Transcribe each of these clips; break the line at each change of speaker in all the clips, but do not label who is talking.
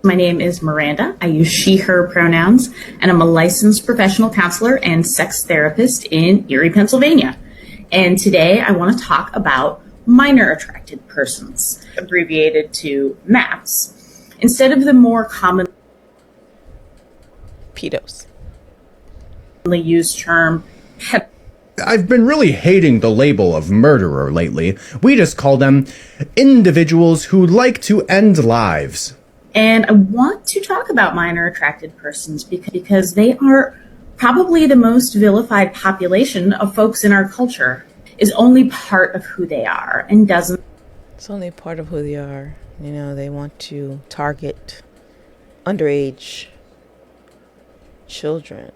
My name is Miranda. I use she, her pronouns, and I'm a licensed professional counselor and sex therapist in Erie, Pennsylvania. And today I want to talk about minor attracted persons, abbreviated to MAPS, instead of the more commonly
pedos
used term pet.
I've been really hating the label of murderer lately. We just call them individuals who like to end lives.
And I want to talk about minor attracted persons because they are probably the most vilified population of folks in our culture, is only part of who they are and doesn't.
It's only part of who they are. You know, they want to target underage children.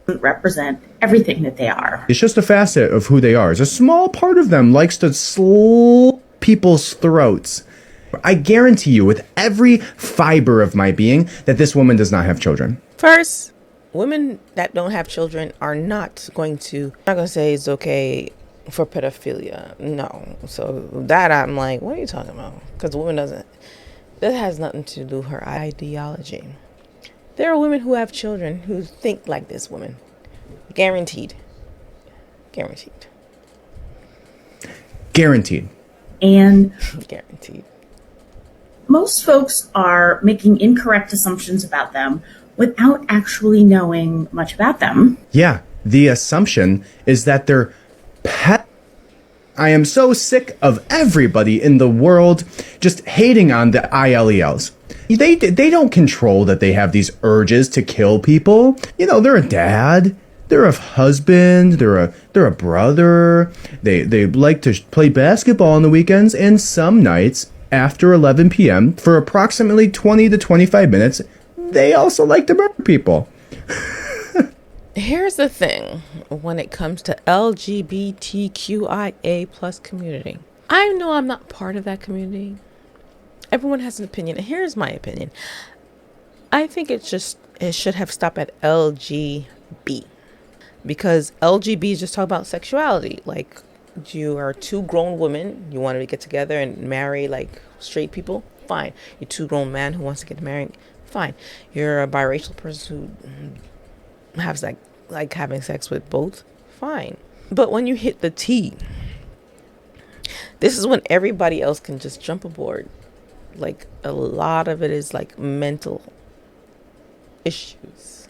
Represent everything that they are.
It's just a facet of who they are. A small part of them likes to slit people's throats. I guarantee you with every fiber of my being that this woman does not have children.
First, women that don't have children are not going to say it's okay for pedophilia. No. So that I'm like, what are you talking about? Because that has nothing to do with her ideology. There are women who have children who think like this woman. Guaranteed.
Guaranteed.
And
guaranteed.
Most folks are making incorrect assumptions about them without actually knowing much about them.
Yeah, the assumption is that they're pet. I am so sick of everybody in the world just hating on the ILELs. They don't control that they have these urges to kill people. You know, they're a dad, they're a husband, they're a brother. They like to play basketball on the weekends and some nights after 11 p.m. for approximately 20 to 25 minutes. They also like to murder people.
Here's the thing when it comes to LGBTQIA plus community. I know I'm not part of that community. Everyone has an opinion. And here's my opinion. I think it should have stopped at LGB. Because LGB is just talk about sexuality. Like, you are two grown women. You want to get together and marry like straight people? Fine. You're two grown men who wants to get married? Fine. You're a biracial person who has like having sex with both? Fine. But when you hit the T, this is when everybody else can just jump aboard. Like, a lot of it is like mental issues.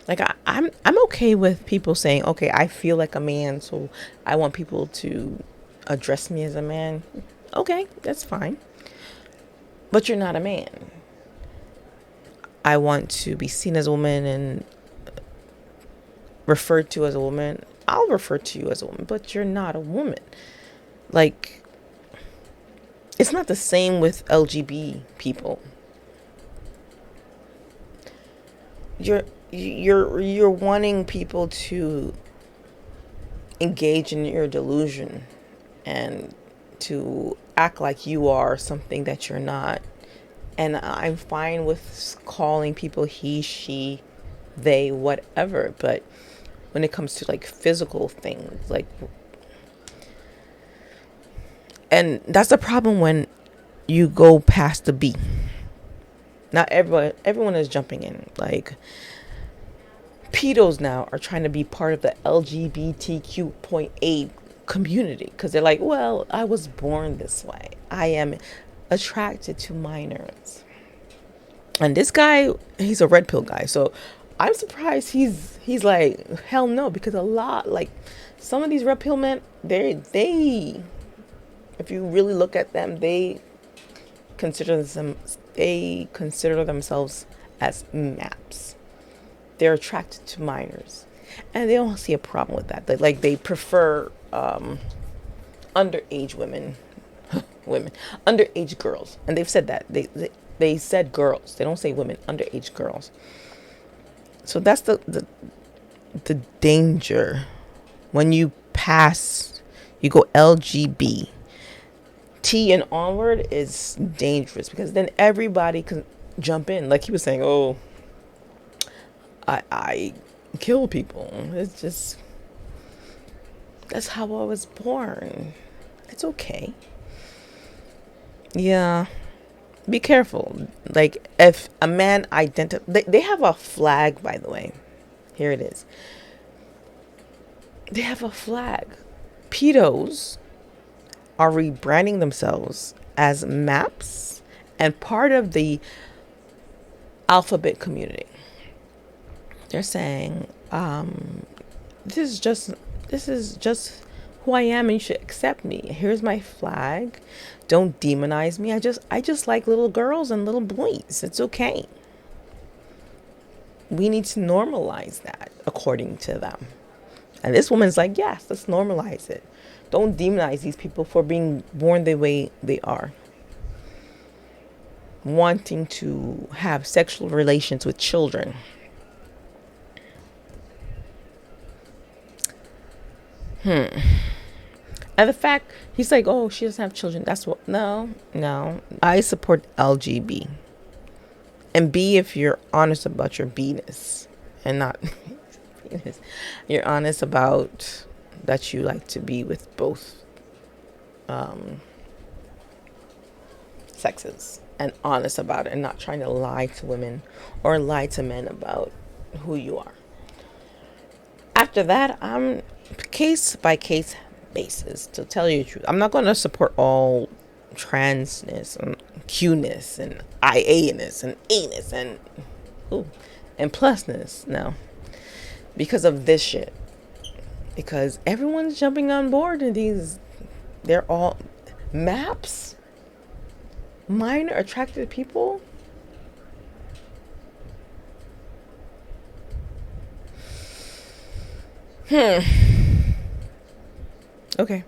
Like, I'm okay with people saying, okay, I feel like a man, so I want people to address me as a man. Okay, that's fine. But you're not a man. I want to be seen as a woman and referred to as a woman. I'll refer to you as a woman, but you're not a woman. Like, it's not the same with LGB people. You're wanting people to engage in your delusion and to act like you are something that you're not. And I'm fine with calling people he, she, they, whatever. But when it comes to like physical things, like, and that's the problem when you go past the B. Not everyone is jumping in. Like, pedos now are trying to be part of the LGBTQ.A community because they're like, well, I was born this way. I am attracted to minors. And this guy, he's a red pill guy. So I'm surprised he's like, hell no, because a lot, like, some of these red pill men, they if you really look at them, they consider themselves as MAPS. They're attracted to minors, and they don't see a problem with that. They prefer underage underage girls, and they've said that they said girls. They don't say women, underage girls. So that's the danger when you pass. You go LGB. T and onward is dangerous because then everybody can jump in. Like he was saying, oh, I kill people. It's just, that's how I was born. It's okay. Yeah. Be careful. Like, if a man they have a flag, by the way. Here it is. They have a flag. Pedos are rebranding themselves as MAPS and part of the alphabet community. They're saying, this is just who I am, and you should accept me. Here's my flag. Don't demonize me. I just like little girls and little boys. It's okay. We need to normalize that, according to them. And this woman's like, yes, let's normalize it. Don't demonize these people for being born the way they are. Wanting to have sexual relations with children. And the fact he's like, oh, she doesn't have children. That's what. No. I support LGB. And B, if you're honest about your B-ness and not penis, you're honest about that you like to be with both sexes, and honest about it, and not trying to lie to women or lie to men about who you are. After that, I'm case by case basis, to tell you the truth. I'm not going to support all transness and Q-ness and IA-ness and A-ness and plusness. No, because of this shit. Because everyone's jumping on board, and they're all MAPS, minor attracted people. Okay.